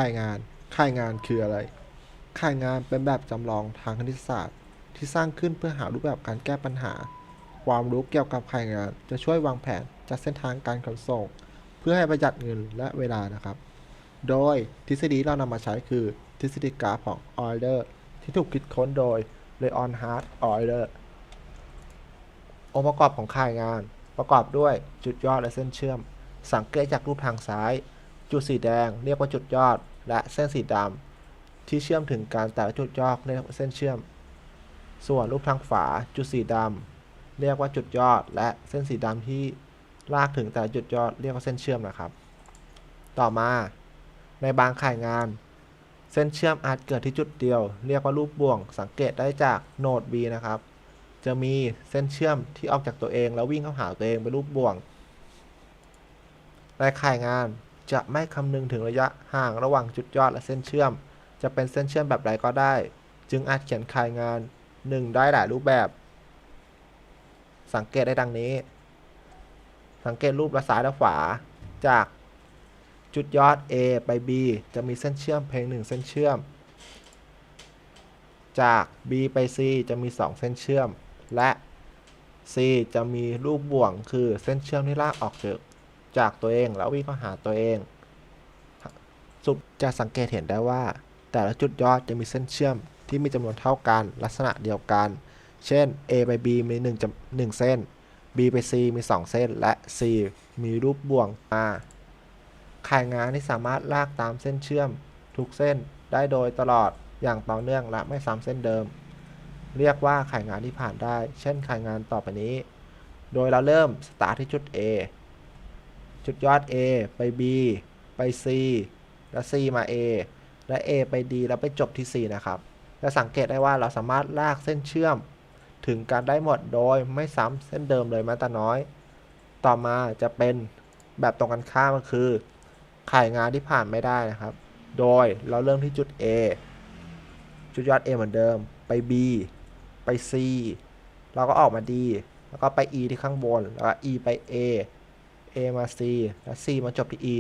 ค่ายงานค่ายงานคืออะไรค่ายงานเป็นแบบจำลองทางคณิตศาสตร์ที่สร้างขึ้นเพื่อหารูปแบบการแก้ปัญหาความรู้เกี่ยวกับค่ายงานจะช่วยวางแผนจัดเส้นทางการขนส่งเพื่อให้ประหยัดเงินและเวลานะครับโดยทฤษฎีที่เรานำมาใช้คือทฤษฎีกราฟของออยเลอร์ที่ถูกคิดค้นโดยเลออนฮาร์ดออยเลอร์องค์ประกอบของค่ายงานประกอบด้วยจุดยอดและเส้นเชื่อมสังเกตจากรูปทางซ้ายจุดสีแดงเรียกว่าจุดยอดและเส้นสีดำที่เชื่อมถึงกันแต่ละจุดยอดเรียกว่าเส้นเชื่อมส่วนรูปทางขวาจุดสีดำเรียกว่าจุดยอดและเส้นสีดำที่ลากถึงแต่ละจุดยอดเรียกว่าเส้นเชื่อมนะครับต่อมาในบางค่ายงานเส้นเชื่อมอาจเกิดที่จุดเดียวเรียกว่ารูปบ่วงสังเกตได้จากโนด B นะครับจะมีเส้นเชื่อมที่ออกจากตัวเองแล้ววิ่งเข้าหาตัวเองเป็นรูปบ่วงในค่ายงานจะไม่คำนึงถึงระยะห่างระหว่างจุดยอดและเส้นเชื่อมจะเป็นเส้นเชื่อมแบบใดก็ได้จึงอาจเขียนค่ายงาน1ได้หลายรูปแบบสังเกตได้ดังนี้สังเกตรูปละซ้ายและขวาจากจุดยอด A ไป B จะมีเส้นเชื่อมเพียง1เส้นเชื่อมจาก B ไป C จะมี2เส้นเชื่อมและ C จะมีรูปบ่วงคือเส้นเชื่อมที่ลากออกจากตัวเองแล้ววิ่งเข้าหาตัวเองจะสังเกตเห็นได้ว่าแต่ละจุดยอดจะมีเส้นเชื่อมที่มีจำนวนเท่ากันลักษณะเดียวกันเช่น A ไป B มี1เส้น B ไป C มี2เส้นและ C มีรูปบ่วงค่ายงานที่สามารถลากตามเส้นเชื่อมทุกเส้นได้โดยตลอดอย่างต่อเนื่องและไม่ซ้ำเส้นเดิมเรียกว่าค่ายงานที่ผ่านได้เช่นค่ายงานต่อไปนี้โดยเราเริ่มสตาร์ทที่จุด A จุดยอด A ไป B ไป C และ C มา A และ A ไป D แล้วไปจบที่ C นะครับจะสังเกตได้ว่าเราสามารถลากเส้นเชื่อมถึงกันได้หมดโดยไม่ซ้ำเส้นเดิมเลยแม้แต่น้อยต่อมาจะเป็นแบบตรงกันข้ามก็คือค่ายงานที่ผ่านไม่ได้นะครับโดยเราเริ่มที่จุด A จุดยอด A เหมือนเดิมไป B ไป C เราก็ออกมา D แล้วก็ไป E ที่ข้างบนแล้วก็ E ไป Aมา C และ C มาจบที่ E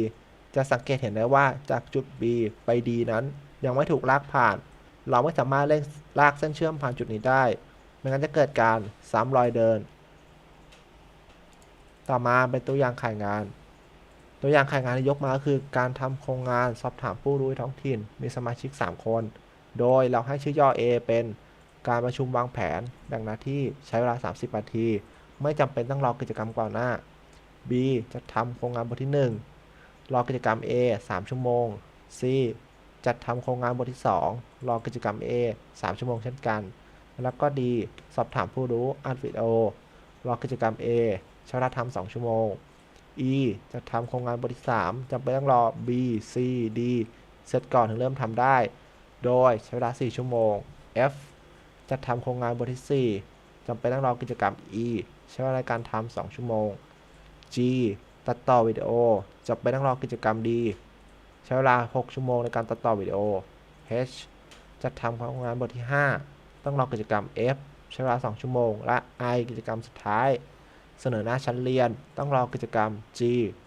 จะสังเกตเห็นได้ว่าจากจุด B ไป D นั้นยังไม่ถูกลากผ่านเราไม่สามารถเล่นลากเส้นเชื่อมผ่านจุดนี้ได้ไม่งั้นจะเกิดการซ้ำรอยเดินต่อมาเป็นตัวอย่างข่ายงานตัวอย่างข่ายงานที่ยกมาก็คือการทำโครงงานสอบถามผู้รู้ท้องถิ่นมีสมาชิก3คนโดยเราให้ชื่อย่อ A เป็นการประชุมวางแผนแบ่งหน้าที่ใช้เวลา30นาทีไม่จำเป็นต้องรอกิจกรรมก่อนหน้า B จัดทำโครงงานบทที่1รอกิจกรรม A 3 ชั่วโมง C จัดทำโครงงานบทที่2รอกิจกรรม A 3 ชั่วโมงเช่นกันแล้วก็ D สอบถามผู้รู้อัดวิดีโอรอกิจกรรม A ใช้เวลาทำ2 ชั่วโมง E จัดทำโครงงานบทที่3จำเป็นต้องรอ B C D เสร็จก่อนถึงเริ่มทำได้โดยใช้เวลา4 ชั่วโมง F จัดทำโครงงานบทที่4จำเป็นต้องรอกิจกรรม E ใช้เวลาการทำ2 ชั่วโมงG ตัดต่อวิดีโอจะไปต้องรอกิจกรรม D ใช้เวลา6 ชั่วโมงในการตัดต่อวิดีโอ H จัดทำงานบทที่5ต้องรอกิจกรรม F ใช้เวลา2 ชั่วโมงและ I กิจกรรมสุดท้ายเสนอหน้าชั้นเรียนต้องรอกิจกรรม G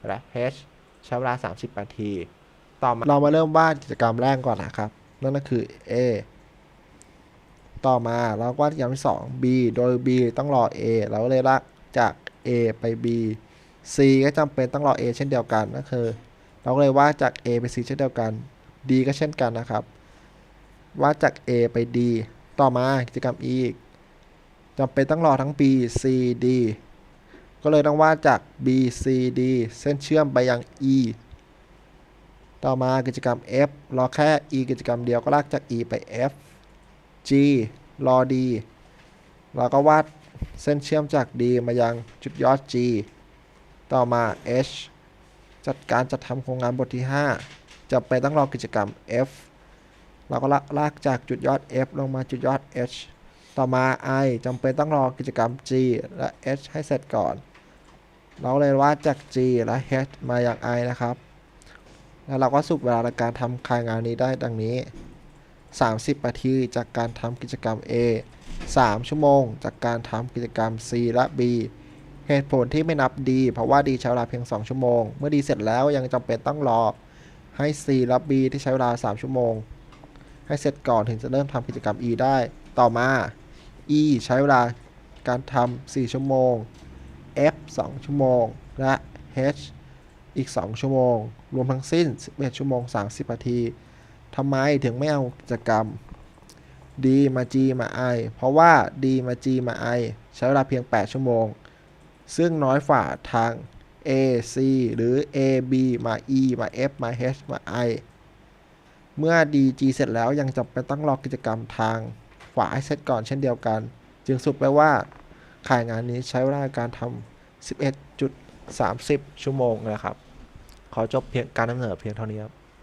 และ H ใช้เวลา30นาทีต่อมาเรามาเริ่มวาดกิจกรรมแรกก่อนนะครับนั่นก็คือ A ต่อมาเราวาดกิจกรรมที่2 B โดย B ต้องรอ A เราก็เลยลากจาก A ไป B C ก็จำเป็นต้องรอ A เช่นเดียวกันก็คือเราก็เลยวาดจาก A ไป C เช่นเดียวกัน D ก็เช่นกันนะครับวาดจาก A ไป D ต่อมากิจกรรม E จำเป็นต้องรอทั้ง B C D ก็เลยต้องวาดจาก B C D เส้นเชื่อมไปยัง E ต่อมากิจกรรม F รอแค่ E กิจกรรมเดียวก็ลากจาก E ไป F G รอ D เราก็วาดเส้นเชื่อมจาก D มายังจุดยอด G ต่อมา H จัดทำโครงงานบทที่5จะไปต้องรอกิจกรรม F เราก็ลากจากจุดยอด F ลงมาจุดยอด H ต่อมา I จำเป็นต้องรอกิจกรรม G และ H ให้เสร็จก่อนเราเลยวาดจาก G และ H มาอย่าง I นะครับแล้วเราก็สรุปเวลาในการทำค่ายงานนี้ได้ดังนี้30นาทีจากการทำกิจกรรม A 3 ชั่วโมงจากการทำกิจกรรม C และ B เหตุผลที่ไม่นับ D เพราะว่า D ใช้เวลาเพียง2 ชั่วโมงเมื่อ D เสร็จแล้วยังจำเป็นต้องรอ ให้ C และ B ที่ใช้เวลา3ชั่วโมงให้เสร็จก่อนถึงจะเริ่มทำกิจกรรม E ได้ต่อมา E ใช้เวลาการทำ4ชั่วโมง F 2ชั่วโมงและ H อีก2ชั่วโมงรวมทั้งสิ้น11ชั่วโมง30นาทีทำไมถึงไม่เอากิจกรรม D มา G มา I เพราะว่า D มา G มา I ใช้เวลาเพียง8ชั่วโมงซึ่งน้อยฝ่าทาง A C หรือ A B มา E มา F มา H มา I เมื่อ D G เสร็จแล้วยังจำเป็นต้องรอกิจกรรมทางขวาให้เสร็จก่อนเช่นเดียวกันจึงสรุปไปว่าข่ายงานนี้ใช้เวลาการทำ11.30 ชั่วโมงนะครับขอจบเพียงการนำเสนอเพียงเท่านี้ครับ